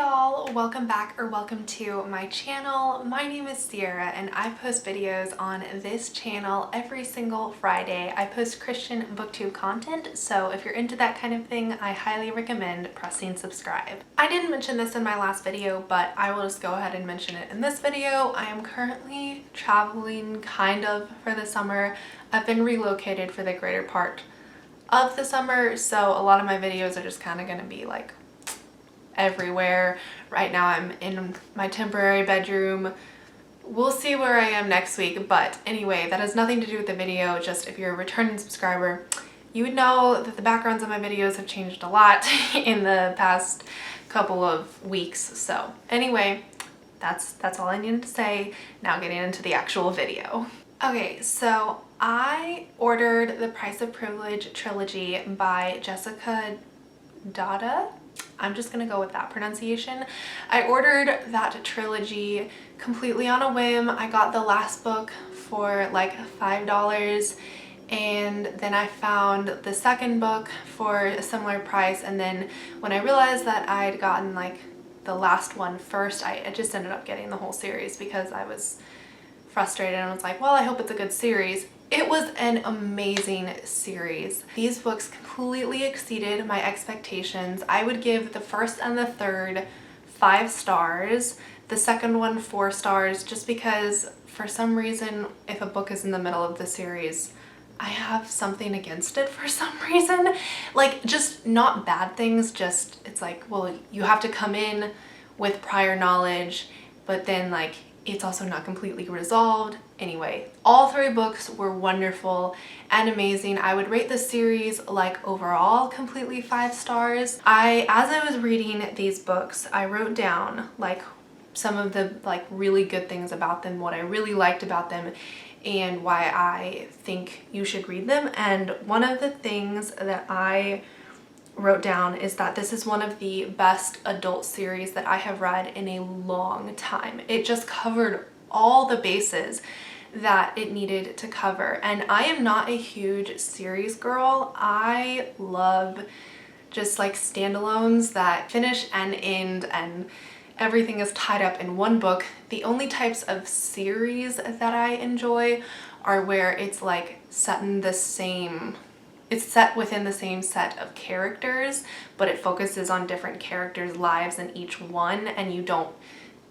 y'all, welcome back or welcome to my channel. My name is Sierra and I post videos on this channel every single Friday. I post Christian booktube content, so if you're into that kind of thing, I highly recommend pressing subscribe. I didn't mention this in my last video, but I will just go ahead and mention it in this video. I am currently traveling kind of for the summer. I've been relocated for the greater part of the summer, so a lot of my videos are just kind of going to be like everywhere. Right now I'm in my temporary bedroom. We'll see where I am next week, but anyway, that has nothing to do with the video. Just if you're a returning subscriber, you would know that the backgrounds of my videos have changed a lot in the past couple of weeks. So anyway, that's all I needed to say. Now getting into the actual video. Okay, so I ordered the Price of Privilege Trilogy by Jessica Dotta. I'm just gonna go with that pronunciation. I ordered that trilogy completely on a whim. I got the last book for like $5, and then I found the second book for a similar price, and then when I realized that I'd gotten like the last one first, I just ended up getting the whole series because I was frustrated and was like, well, I hope it's a good series. It was an amazing series. These books completely exceeded my expectations. I would give the first and the third 5 stars, the second one 4 stars, just because for some reason, if a book is in the middle of the series, I have something against it for some reason. Like, just not bad things, just it's like, well, you have to come in with prior knowledge, but then like it's also not completely resolved. Anyway, all 3 books were wonderful and amazing. I would rate the series like overall completely 5 stars. As I was reading these books, I wrote down like some of the like really good things about them, what I really liked about them, and why I think you should read them. And one of the things that I wrote down is that this is one of the best adult series that I have read in a long time. It just covered all the bases that it needed to cover. And I am not a huge series girl. I love just like standalones that finish and end and everything is tied up in one book. The only types of series that I enjoy are where it's like set in the same It's set within the same set of characters, but it focuses on different characters' lives in each one, and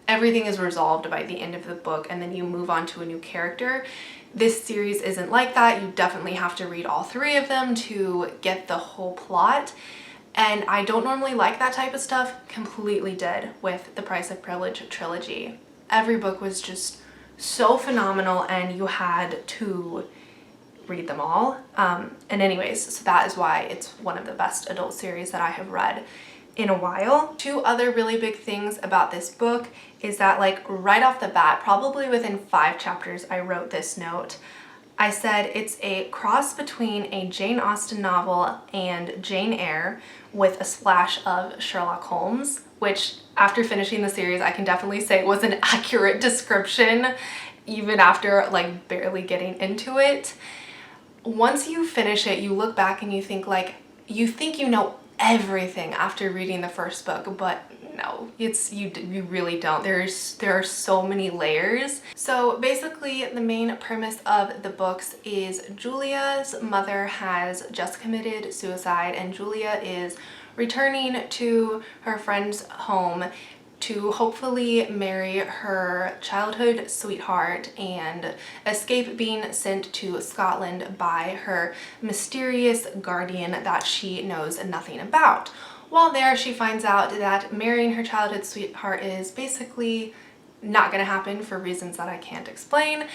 everything is resolved by the end of the book and then you move on to a new character. This series isn't like that. You definitely have to read all 3 of them to get the whole plot. And I don't normally like that type of stuff. Completely did with the Price of Privilege Trilogy. Every book was just so phenomenal and you had to read them all. And anyways, so that is why it's one of the best adult series that I have read in a while. 2 other really big things about this book is that like right off the bat, probably within 5 chapters, I wrote this note. I said it's a cross between a Jane Austen novel and Jane Eyre with a splash of Sherlock Holmes, which after finishing the series, I can definitely say was an accurate description, even after like barely getting into it. Once you finish it, you look back and you think you know everything after reading the first book, but no, you really don't. There are so many layers. So basically the main premise of the books is Julia's mother has just committed suicide, and Julia is returning to her friend's home to hopefully marry her childhood sweetheart and escape being sent to Scotland by her mysterious guardian that she knows nothing about. While there, she finds out that marrying her childhood sweetheart is basically not gonna happen for reasons that I can't explain,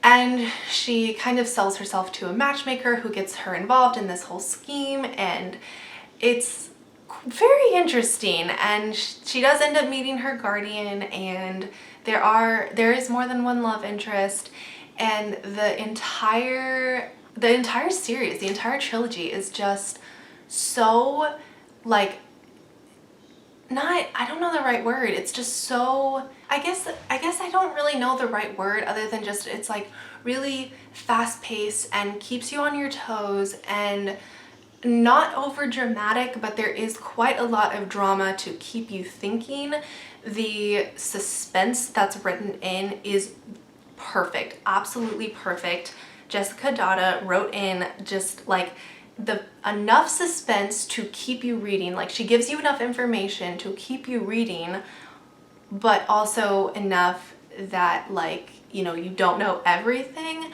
and she kind of sells herself to a matchmaker who gets her involved in this whole scheme, and it's very interesting. And she does end up meeting her guardian, and there is more than one love interest, and the entire series, the entire trilogy is just so like I don't know the right word. It's just so, I guess I don't really know the right word other than just it's like really fast paced and keeps you on your toes, and not over dramatic, but there is quite a lot of drama to keep you thinking. The suspense that's written in is perfect, absolutely perfect. Jessica Dotta wrote in just like enough suspense to keep you reading. Like, she gives you enough information to keep you reading, but also enough that, like, you know, you don't know everything.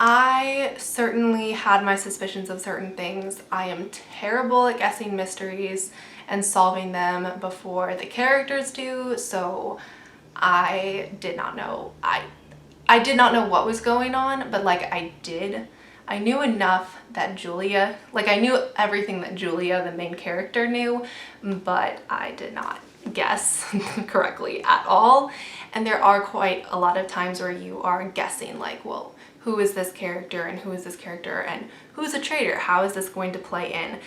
I certainly had my suspicions of certain things. I am terrible at guessing mysteries and solving them before the characters do, so I did not know. I did not know what was going on, but like I knew enough that Julia, like I knew everything that Julia, the main character, knew, but I did not guess correctly at all. And there are quite a lot of times where you are guessing, like, well, who is this character and who is this character and who's a traitor? How is this going to play in?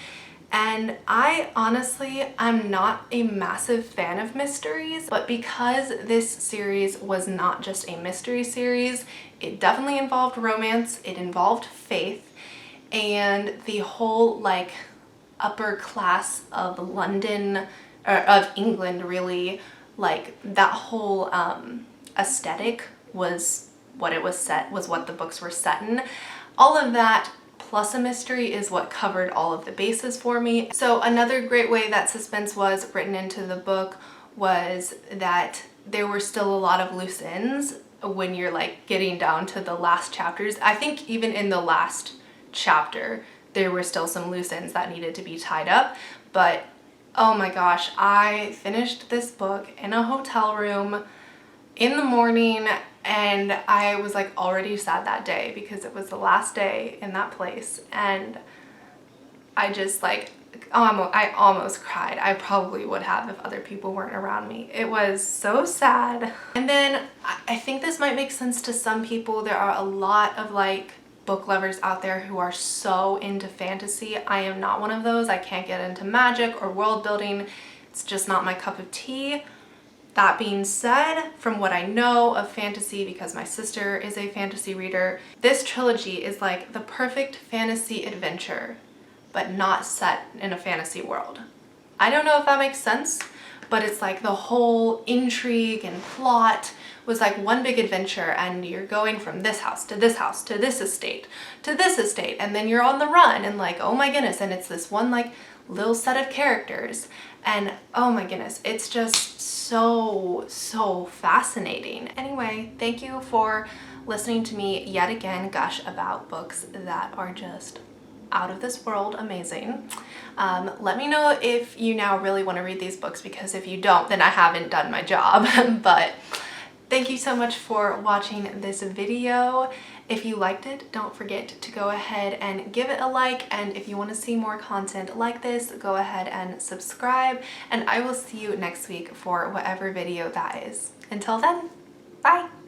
And I honestly, I'm not a massive fan of mysteries, but because this series was not just a mystery series, it definitely involved romance, it involved faith, and the whole like upper class of London, or of England really, like that whole aesthetic was what the books were set in. All of that plus a mystery is what covered all of the bases for me. So another great way that suspense was written into the book was that there were still a lot of loose ends when you're like getting down to the last chapters. I think even in the last chapter there were still some loose ends that needed to be tied up, but oh my gosh, I finished this book in a hotel room in the morning, and I was like already sad that day because it was the last day in that place, and I just like I almost cried. I probably would have if other people weren't around me. It was so sad. And then I think this might make sense to some people. There are a lot of like book lovers out there who are so into fantasy. I am not one of those. I can't get into magic or world building. It's just not my cup of tea. That being said, from what I know of fantasy, because my sister is a fantasy reader, this trilogy is like the perfect fantasy adventure, but not set in a fantasy world. I don't know if that makes sense, but it's like the whole intrigue and plot was like one big adventure, and you're going from this house to this house to this estate to this estate, and then you're on the run, and like, oh my goodness, and it's this one like little set of characters, and oh my goodness, it's just so fascinating. Anyway, thank you for listening to me yet again gush about books that are just out of this world amazing. Let me know if you now really want to read these books, because if you don't, then I haven't done my job. But thank you so much for watching this video. If you liked it, don't forget to go ahead and give it a like, and if you want to see more content like this, go ahead and subscribe, and I will see you next week for whatever video that is. Until then, bye!